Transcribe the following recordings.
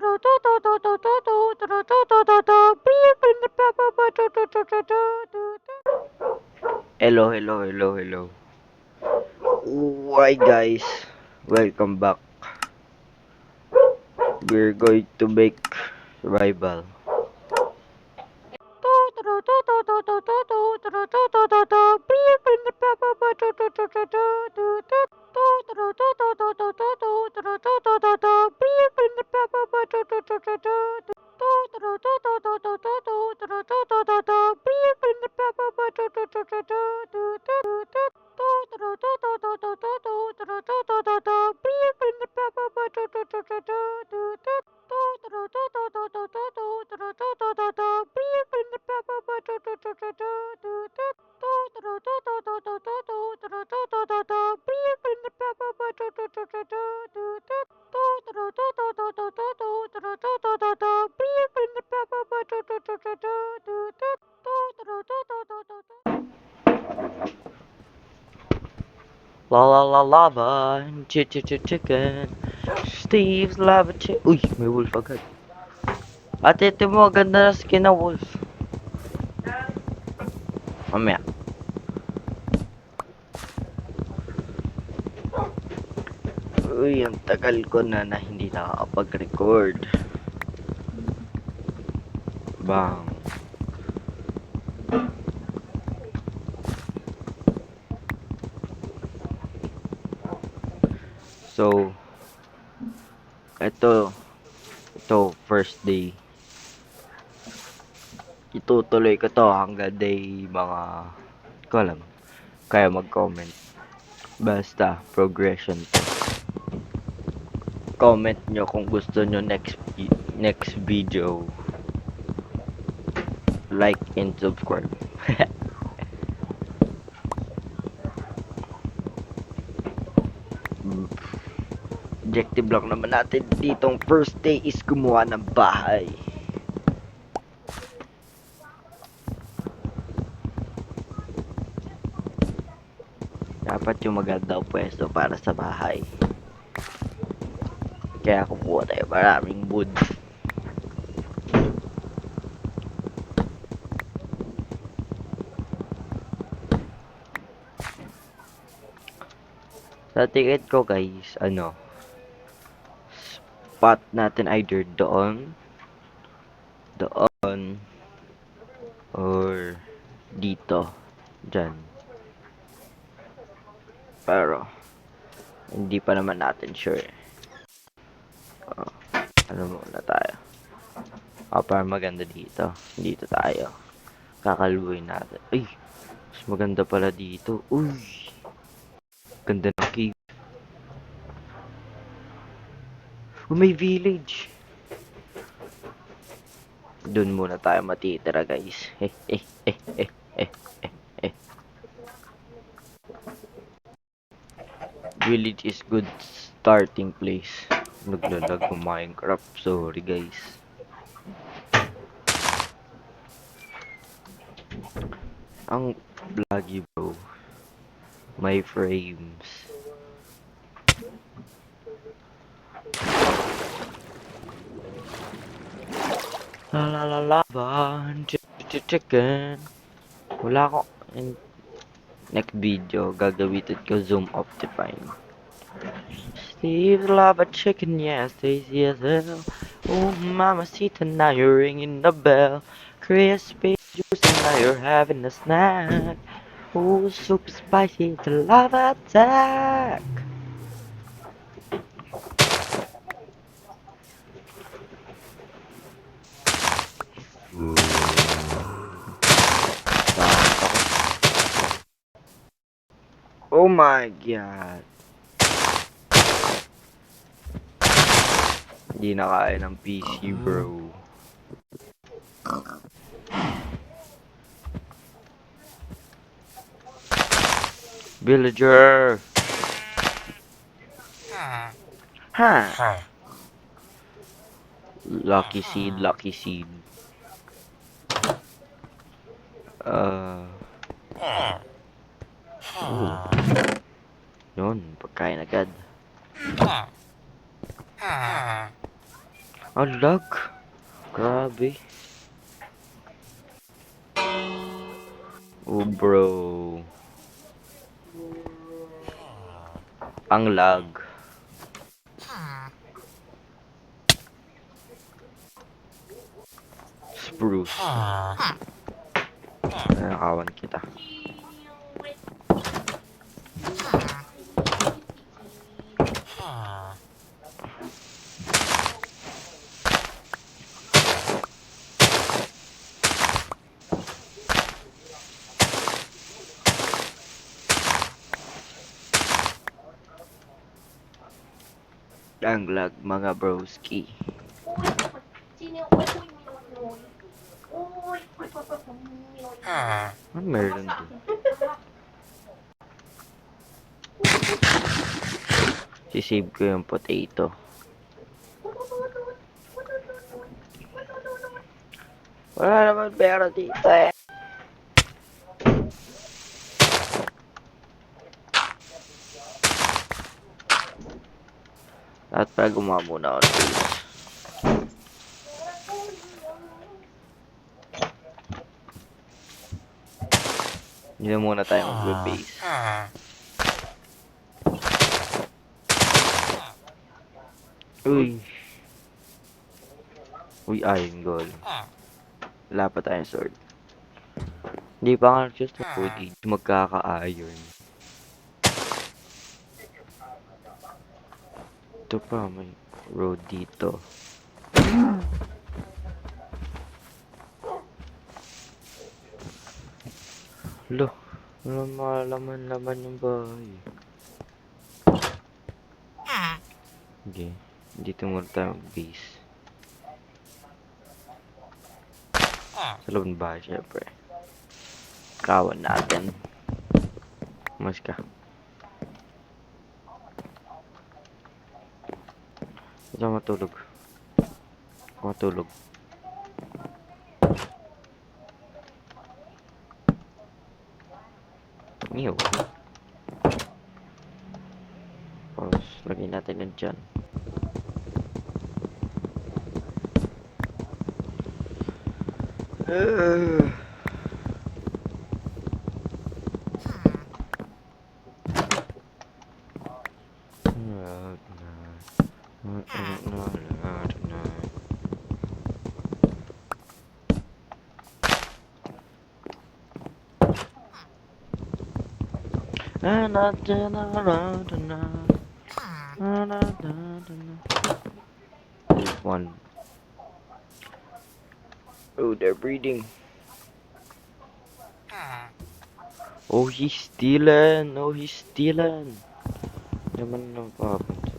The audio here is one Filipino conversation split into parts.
Hello, hello, hello, hello. Why guys? Welcome back. We're going to make survival. La la la lava, chicken. Steve's lava chicken. Uy, may wolf agad. Ate, ito mo, ganda na skin na wolf. Mamaya. Uy, ang tagal ko na hindi nakakapag-record. Bang. So, ito first day. Itutuloy ko to hanggang day mga, ko alam, kaya mag-comment. Basta, progression to. Comment nyo kung gusto nyo next video. Like and subscribe. Objective lang naman natin ditong first day is gumawa ng bahay. Dapat yung magandang pwesto para sa bahay. Kaya kukuha tayo maraming wood. Sa ticket ko guys, spot natin either doon, or dito, dyan. Pero, hindi pa naman natin sure. Ano muna tayo? Para maganda dito. Dito tayo. Kakalbuhin natin. Ay, mas maganda pala dito. Uy, ganda ng cave. May village. Doon muna tayo matitira guys. Village is good starting place. Naglalag ng Minecraft. Sorry guys. Ang lagi bro. My frames. La la la lava. Chicken. Wala ko. Next video, gagamitin ko zoom optifine. Steve lava chicken, yes, tasty as hell. Oh, mamacita, now you're ringing the bell. Crispy juice, and now you're having a snack. Oh, super spicy, it's a lava attack. Oh my god. Hindi na kaya ng PC bro. Villager. Ha. Lucky seed, lucky seed. Yun, pagkain agad. Ang lag. Grabe. Oh, bro. Ang lag. Spruce. Nakawan kita. Ang lag, mga broski. Ano meron doon? Sisave ko yung potato. Wala naman pera dito eh. At pala gumawa muna ako ng base. Hindi na muna tayo mag-base. Uy. Uy, iron goal. Wala pa tayong sword. Hindi pa nga just food magkaka-iron. Ito pa, may road dito. Lo, wala malaman-laman yung bahay. Okay, dito muna tayo mag-base. Sa loob ng bahay, syempre. Kawan natin. Mas ka. Ito matulog. Matulog. Niyo. Tapos, lagyan natin yan dyan. There's one. Oh, they're breeding. Oh, he's stealing. Oh, he's stealing. Naman ng papunta.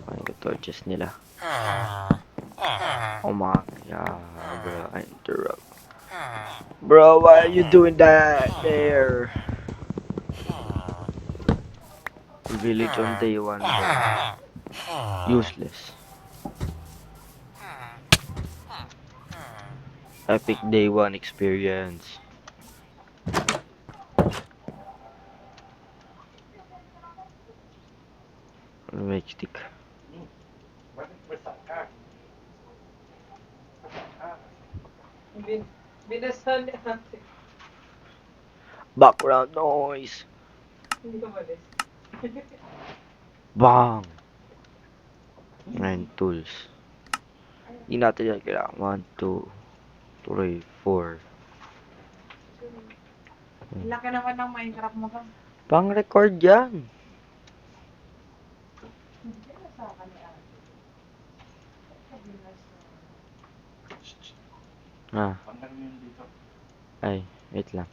Ay, ko torches nila. Oh my god, bro, I interrupt. Bro, why are you doing that there? Village on day 1, bro. Useless. Epic day 1 experience. Make stick. Background noise. Bang! 9 tools. Hindi natin yan kailangan. 1, 2, 3, 4. Laki naman ng Minecraft mo ka. Pang record yan. Ah. Ay, wait lang.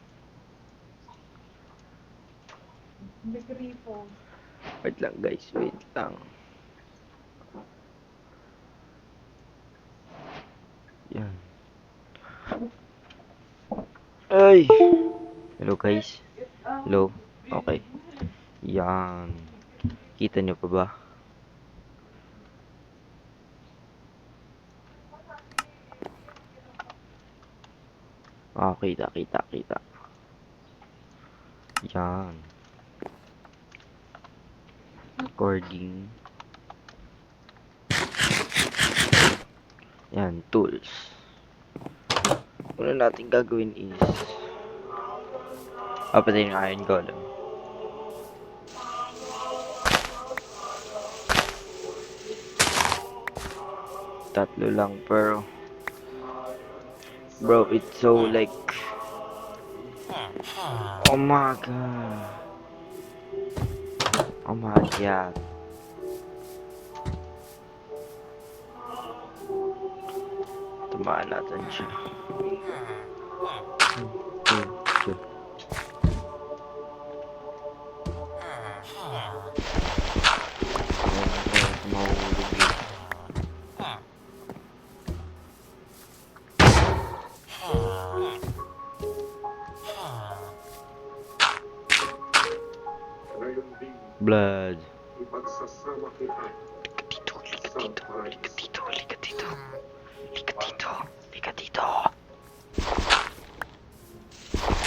Wait lang guys, wait lang. Yan. Ay! Hello guys. Hello. Okay. Yan. Kita nyo pa ba? Ah, kita. Yan. Recording. Yan, tools. Una natin gagawin is patayin yung iron golem. Tatlo lang pero bro, it's so like oh my god. Oh my god. Tamaan natin siya. Two. Mahulog yun. Blood. Ipagsasama kita Lika dito, sa lika paradise. dito, lika dito, lika dito, lika dito.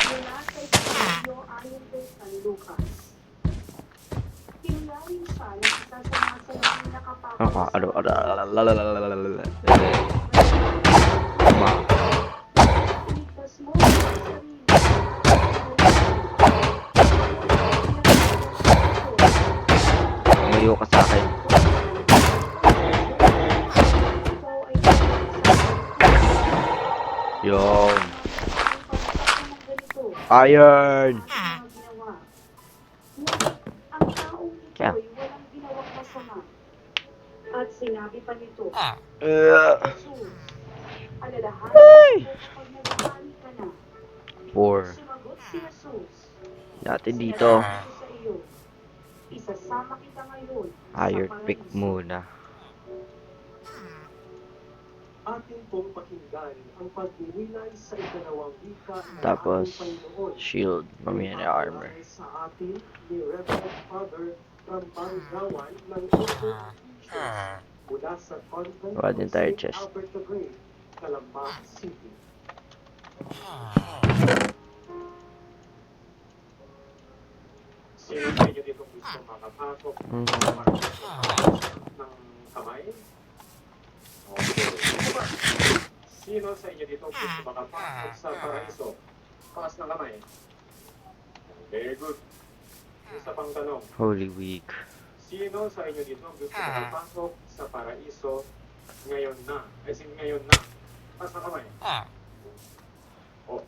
Mula sa Ebanghelyo ayon kay San Lucas. Pinyaring siya ng isa sa mga salaking nakapako Iligtas mo ang sarili. Umayo ka sa akin. Ikaw ay Yun. ganito. Iron. Mga ginawa. Ngunit ang taong Kaya? ito'y walang ginawang masama. At sinabi pa nito, Jesus, alalahanin mo kapag naghahali ka na. 4. Sumagot si Jesus, Natin dito. sinasabi ko sa iyo, isasama kita ngayon Iron sa pick paraiso. muna. Atin pong pakinggan ang pagninilay sa ikalawang wika ng Tapos, ating Panginoon. shield. Mamaya na armor. Ipapalagay sa atin ni Reverend Father Rambanggawan ng Order of Jesus mula sa Convent Gawa din of tayo St. chest. Albert the Great, Calamba City. Sino sa inyo dito gusto makapasok ng kamay? Okay. Sino sa inyo dito gusto makapasok sa paraiso? Taas ng kamay. Very good. Isa pang tanong. Holy Week. Sino sa inyo dito gusto makapasok sa paraiso ngayon na? As in ngayon na. Taas ng kamay. Oh.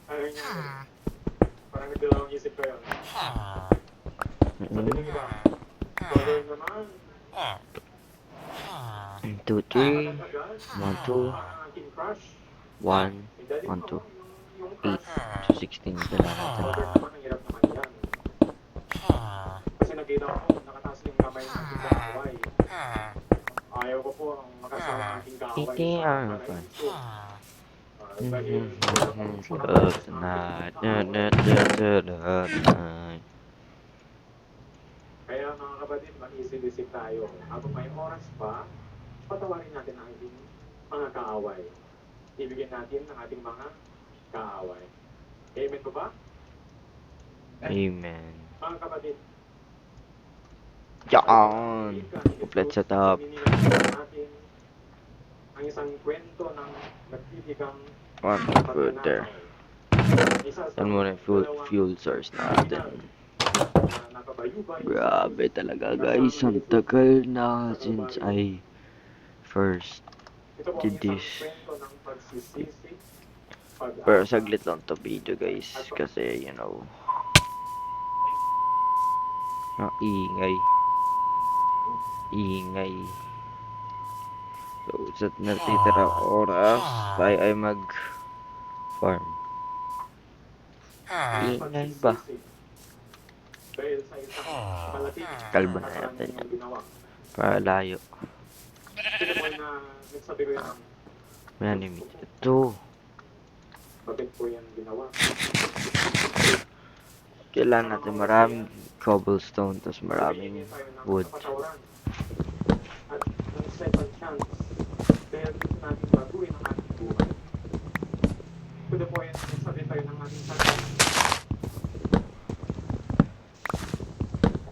Ano niya? Parang nagdalawang isip kayo. Sabi niyo ba? Brother naman. 2, 3, Agad-agad. 1, 2, Ang aking crush. 1, Dali 1, mo. 2, Yung 8, crush. 16. Ito na natin. Brother naman, ang hirap naman yan. Kasi nakita ko, nakataas yung kamay ng aking kaaway. Ayaw ko po ang makasama ang aking kaaway Iti sa ang paraiso. Love tonight. Kaya mga kapatid, mag-isip-isip tayo. Habang may oras pa, patawarin natin ang ating mga kaaway. Ibigyan natin ang ating mga kaaway. Amen po ba? Amen. Mga kapatid, Yan. Complete setup. natin ang isang kwento ng nagtitigang One food there. Yan muna yung fuel source natin. Grabe talaga guys. Ang tagal na since I first did this. Pero saglit lang to video guys. Kasi you know. Ang ingay. Ingay. So sa natitira oras tayo ay mag farm. Ingay ba? Kalbo na natin yan. Para layo. May enemy. Ito. Bakit po yan ginawa? Kailangan natin maraming cobblestone tapos maraming wood. At ng second chance, kaya gusto natin baguhin ang ating buhay. To the point, nagsabi tayo ng ating sarili.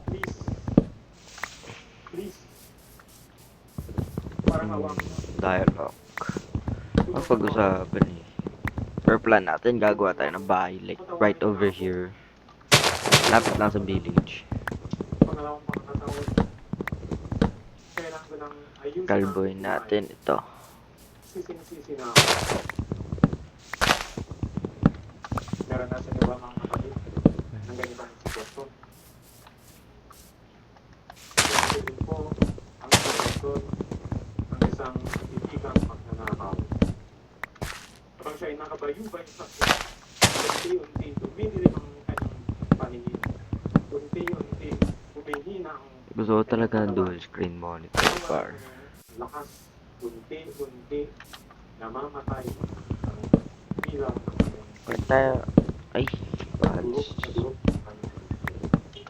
Please, please, parang dialogue. Ang pag-usapan eh. Per plan natin, gagawa tayo ng bahay like right over here. Lapit lang sa village. Pangalawang pagkakataon, kailangan ko ng ayusin ang Kalboy natin ito. sising-sisi na ako. Naranasan niyo ba mga kapatid ng ganitong sitwasyon? Kasi din po ang sitwasyon ng isang kaibigang magnanakaw. Kapag siya ay nakabayubay sa unti-unti dumidilim ang kanyang paningin. Unti-unti humihina ang Gusto ko talaga ng dual screen monitor par. lakas, unti-unti namamatay ang ilaw ng kanyang Kaya tayo, ay, durok buds. na durok ng kanyang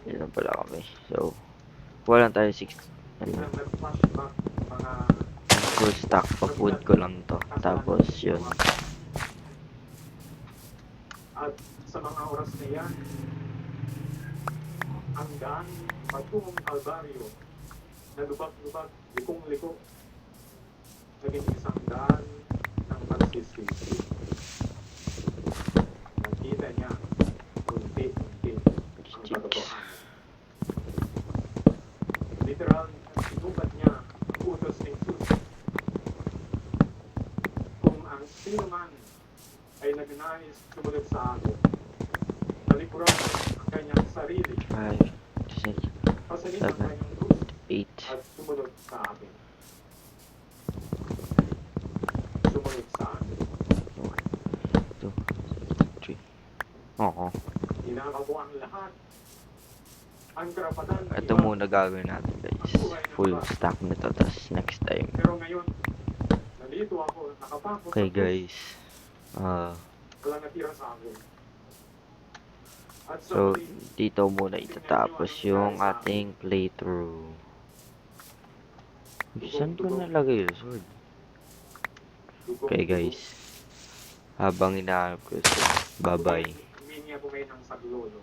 Yun lang pala kami. So, kuha lang tayo 6. biglang nag-flashback mga Full stack pa food ko lang to. Tapos yun. at sa mga oras na yan ang daan patungong Kalbaryo na lubag-lubag, likong-liko naging isang daan ng pagsisisi. Nakita niya unti-unti ang katotohanan. Literal na sinubat niya ang utos ni Jesus. Kung ang sino man ay nagnais sumunod sa akin, talikuran ang kanyang sarili, 5, 6, pasalin ang 7, kanyang krus 8. at sumunod sa akin. Sumunod sa akin. 1, 2, 3. Oo. Hinaka ko ang lahat. Ang karapatan ng Ito iba. muna gagawin natin guys. Full stack nito. Tapos next time. Pero ngayon, nandito ako, nakapako Okay sa krus. guys. Walang natira sa akin. At sa So, huli, dito muna itatapos yung ating playthrough. Saan ko nalagay yung sword? Okay guys. Habang inahanap ko yung sword. Bye bye. humingi ako ngayon ng saglolo.